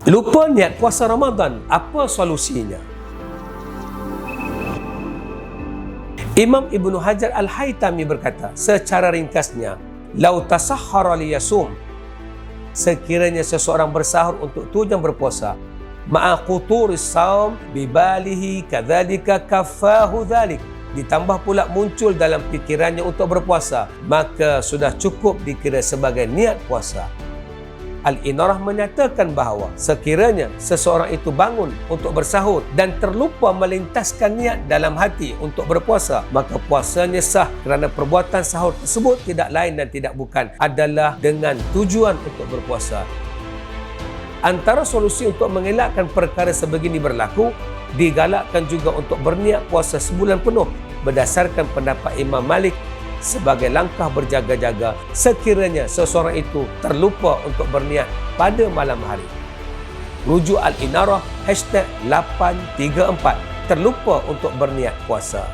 Lupa niat puasa Ramadan, apa solusinya? Imam Ibnu Hajar Al-Haytami berkata, secara ringkasnya, lau tasahhara liyasum, sekiranya seseorang bersahur untuk tujuan berpuasa, ma'a quturis saum bibalihi kadzalika kafahu dzalik, ditambah pula muncul dalam fikirannya untuk berpuasa, maka sudah cukup dikira sebagai niat puasa. Al-Inarah menyatakan bahawa sekiranya seseorang itu bangun untuk bersahur dan terlupa melintaskan niat dalam hati untuk berpuasa, maka puasanya sah kerana perbuatan sahur tersebut tidak lain dan tidak bukan adalah dengan tujuan untuk berpuasa. Antara solusi untuk mengelakkan perkara sebegini berlaku, digalakkan juga untuk berniat puasa sebulan penuh berdasarkan pendapat Imam Malik sebagai langkah berjaga-jaga sekiranya seseorang itu terlupa untuk berniat pada malam hari. Rujuk Al-Inarah #834 terlupa untuk berniat puasa.